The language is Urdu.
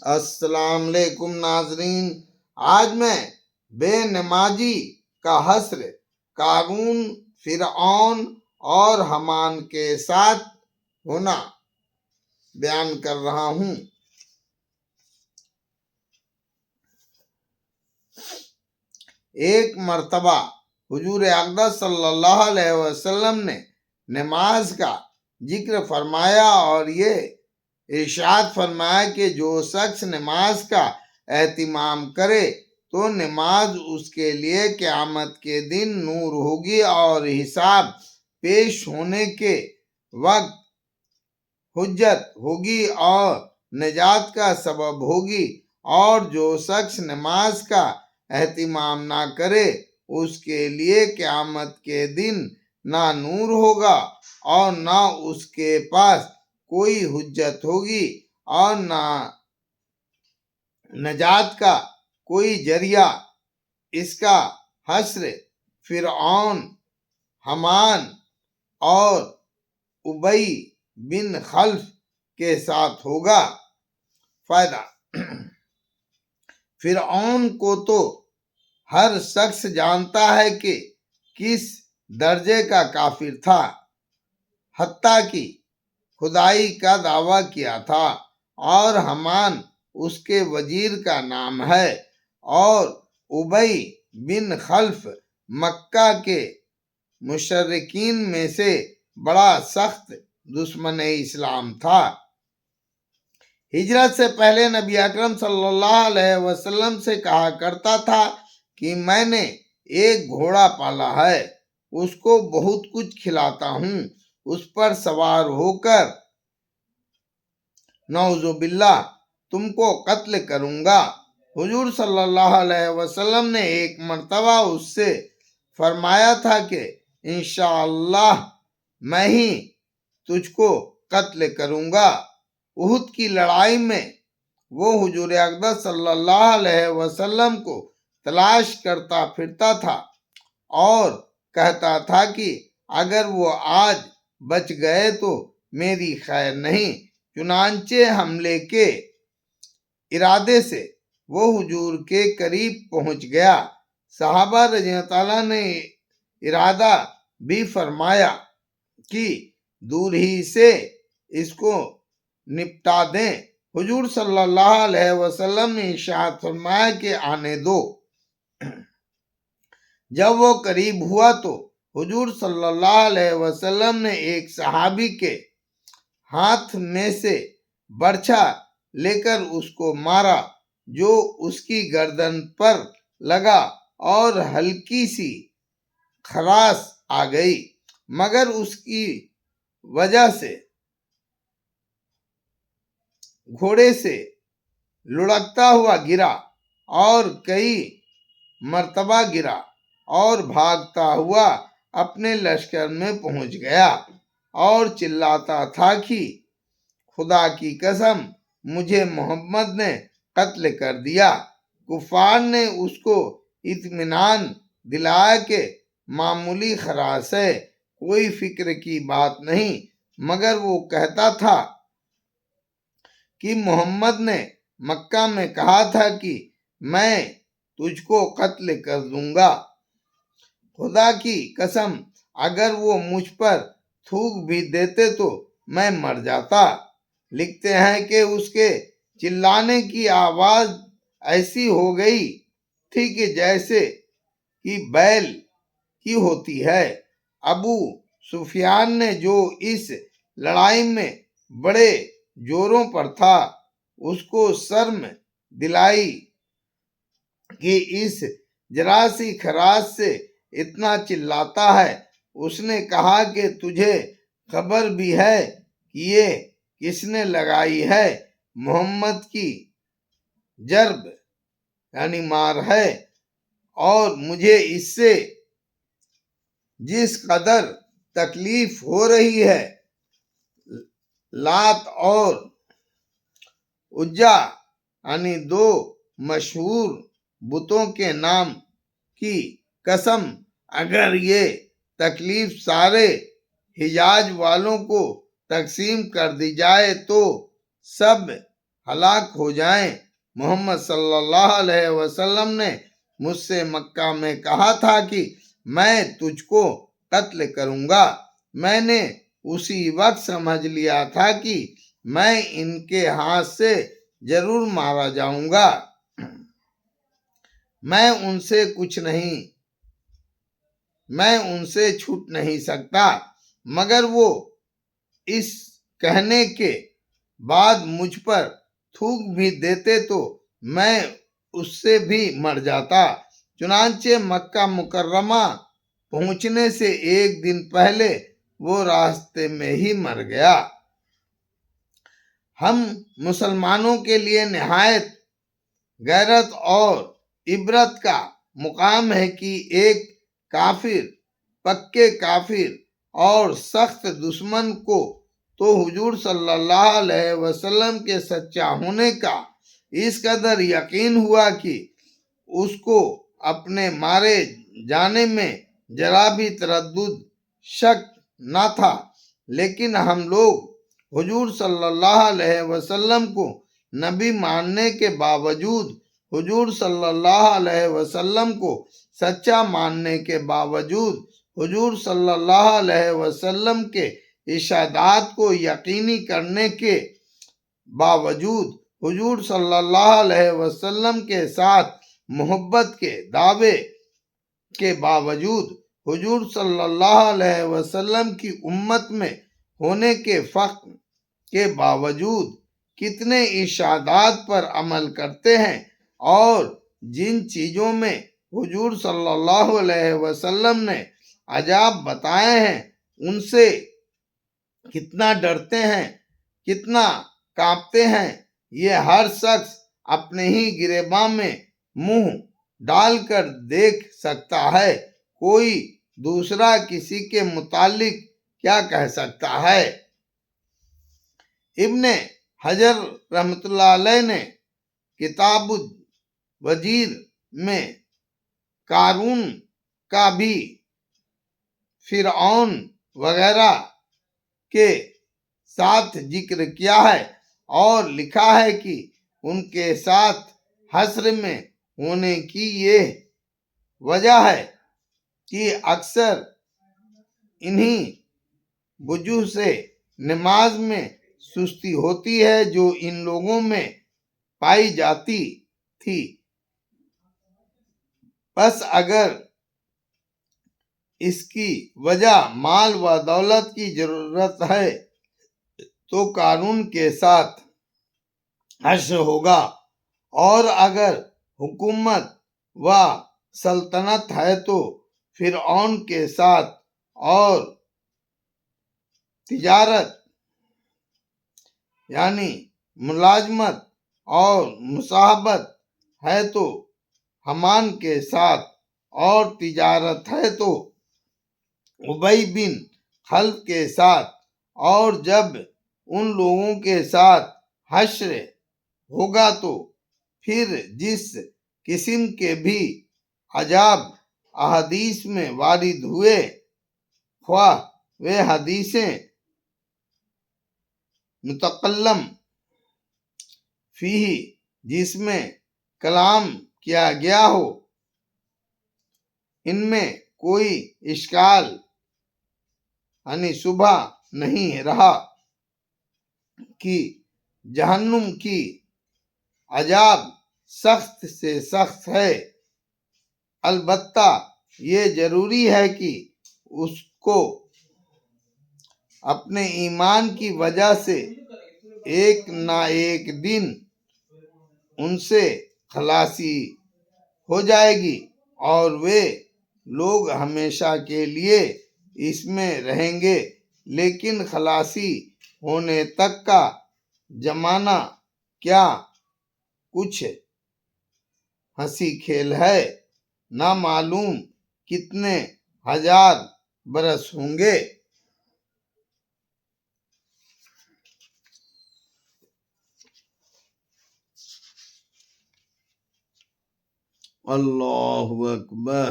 السلام علیکم ناظرین، آج میں بے نمازی کا حشر قارون، فرعون اور حامان کے ساتھ ہونا بیان کر رہا ہوں۔ ایک مرتبہ حضور اقدس صلی اللہ علیہ وسلم نے نماز کا ذکر فرمایا اور یہ ارشاد فرمایا کہ جو شخص نماز کا اہتمام کرے تو نماز اس کے لیے قیامت کے دن نور ہوگی اور حساب پیش ہونے کے وقت حجت ہوگی اور نجات کا سبب ہوگی، اور جو شخص نماز کا اہتمام نہ کرے اس کے لیے قیامت کے دن نہ نور ہوگا اور نہ اس کے پاس کوئی حجت ہوگی اور نہ نجات کا کوئی ذریعہ۔ اس کا حشر فرعون، حامان اور ابی بن خلف کے ساتھ ہوگا۔ فائدہ: فرعون کو تو ہر شخص جانتا ہے کہ کس درجے کا کافر تھا، حتیٰ کہ خدائی کا دعویٰ کیا تھا، اور حامان اس کے وزیر کا نام ہے، اور ابی بن خلف مکہ کے مشرکین میں سے بڑا سخت دشمن اسلام تھا۔ ہجرت سے پہلے نبی اکرم صلی اللہ علیہ وسلم سے کہا کرتا تھا کہ میں نے ایک گھوڑا پالا ہے، اس کو بہت کچھ کھلاتا ہوں، اس پر سوار ہو کر نعوذ باللہ تم کو قتل کروں گا۔ حضور صلی اللہ علیہ وسلم نے ایک مرتبہ اس سے فرمایا تھا کہ انشاءاللہ میں ہی تجھ کو قتل کروں گا۔ احد کی لڑائی میں وہ حضور اقدس صلی اللہ علیہ وسلم کو تلاش کرتا پھرتا تھا اور کہتا تھا کہ اگر وہ آج بچ گئے تو میری خیر نہیں۔ چنانچہ حملے کے ارادے سے وہ حضور کے قریب پہنچ گیا۔ صحابہ رضی اللہ عنہ نے ارادہ بھی فرمایا کہ دور ہی سے اس کو نپٹا دیں۔ حضور صلی اللہ علیہ وسلم نے ارشاد فرمایا کہ آنے دو۔ جب وہ قریب ہوا تو حضور صلی اللہ علیہ وسلم نے ایک صحابی کے ہاتھ میں سے برچھا لے کر اس کو مارا، جو اس کی گردن پر لگا اور ہلکی سی خراش آ گئی، مگر اس کی وجہ سے گھوڑے سے لڑکتا ہوا گرا اور کئی مرتبہ گرا اور بھاگتا ہوا اپنے لشکر میں پہنچ گیا اور چلاتا تھا کہ خدا کی قسم مجھے محمد نے قتل کر دیا۔ کفار نے اس کو اطمینان دلایا کہ معمولی خراش ہے، کوئی فکر کی بات نہیں، مگر وہ کہتا تھا کہ محمد نے مکہ میں کہا تھا کہ میں تجھ کو قتل کر دوں گا۔ خدا کی قسم اگر وہ مجھ پر تھوک بھی دیتے تو میں مر جاتا۔ لکھتے ہیں کہ اس کے چلانے کی آواز ایسی ہو گئی تھی کہ جیسے کہ بیل کی ہوتی ہے۔ ابو سفیان نے جو اس لڑائی میں بڑے جوروں پر تھا، اس کو شرم دلائی کہ اس ذرا سی خراش سے اتنا چلاتا ہے۔ اس نے کہا کہ تجھے خبر بھی ہے کہ یہ کس نے لگائی ہے؟ محمد کی ضرب یعنی مار ہے، اور مجھے اس سے جس قدر تکلیف ہو رہی ہے، لات اور عزا یعنی دو مشہور بتوں کے نام کی قسم، اگر یہ تکلیف سارے حجاز والوں کو تقسیم کر دی جائے تو سب ہلاک ہو جائیں۔ محمد صلی اللہ علیہ وسلم نے مجھ سے مکہ میں کہا تھا کہ میں تجھ کو قتل کروں گا۔ میں نے اسی وقت سمجھ لیا تھا کہ میں ان کے ہاتھ سے ضرور مارا جاؤں گا۔ میں ان سے چھوٹ نہیں سکتا، مگر وہ اس کہنے کے بعد مجھ پر تھوک بھی دیتے تو میں اس سے بھی مر جاتا۔ چنانچہ مکہ مکرمہ پہنچنے سے ایک دن پہلے وہ راستے میں ہی مر گیا۔ ہم مسلمانوں کے لیے نہایت غیرت اور عبرت کا مقام ہے کہ ایک کافر، پکے کافر اور سخت دشمن کو تو حضور صلی اللہ علیہ وسلم کے سچا ہونے کا اس قدر یقین ہوا کہ اس کو اپنے مارے جانے میں ذرا بھی تردد، شک نہ تھا۔ لیکن ہم لوگ حضور صلی اللہ علیہ وسلم کو نبی ماننے کے باوجود، حضور صلی اللہ علیہ وسلم کو سچا ماننے کے باوجود، حضور صلی اللہ علیہ وسلم کے ارشادات کو یقینی کرنے کے باوجود، حضور صلی اللہ علیہ وسلم کے ساتھ محبت کے دعوے کے باوجود، حضور صلی اللہ علیہ وسلم کی امت میں ہونے کے فخر کے باوجود کتنے ارشادات پر عمل کرتے ہیں، اور جن چیزوں میں حضور صلی اللہ علیہ وسلم نے عذاب بتائے ہیں ان سے کتنا ڈرتے ہیں، کتنا کانپتے ہیں، یہ ہر شخص اپنے ہی گریباں میں منہ ڈال کر دیکھ سکتا ہے۔ کوئی دوسرا کسی کے متعلق کیا کہہ سکتا ہے؟ ابن حجر رحمۃ اللہ علیہ نے کتاب الوجیز میں قارون کا بھی فرعون وغیرہ کے ساتھ ذکر کیا ہے اور لکھا ہے کہ ان کے ساتھ حشر میں ہونے کی یہ وجہ ہے کہ اکثر انہی وجوہ سے نماز میں سستی ہوتی ہے جو ان لوگوں میں پائی جاتی تھی۔ بس اگر اس کی وجہ مال و دولت کی ضرورت ہے تو قارون کے ساتھ حشر ہوگا، اور اگر حکومت و سلطنت ہے تو فرعون کے ساتھ، اور تجارت یعنی ملازمت اور مصاحبت ہے تو حامان کے ساتھ، اور تجارت ہے تو ابی بن خلف کے ساتھ، اور جب ان لوگوں کے ساتھ حشر ہوگا تو پھر جس قسم کے بھی عذاب احادیث میں وارد ہوئے، خواہ وہ حدیثیں متکلم فیہ جس میں کلام کیا گیا ہو، ان میں کوئی اشکال یعنی شبہ نہیں رہا کہ جہنم کی عذاب سخت سے سخت ہے۔ البتہ یہ ضروری ہے کہ اس کو اپنے ایمان کی وجہ سے ایک نہ ایک دن ان سے خلاصی ہو جائے گی، اور وہ لوگ ہمیشہ کے لیے اس میں رہیں گے۔ لیکن خلاصی ہونے تک کا زمانہ کیا کچھ ہنسی کھیل ہے، نہ معلوم کتنے ہزار برس ہوں گے۔ اللہ اکبر۔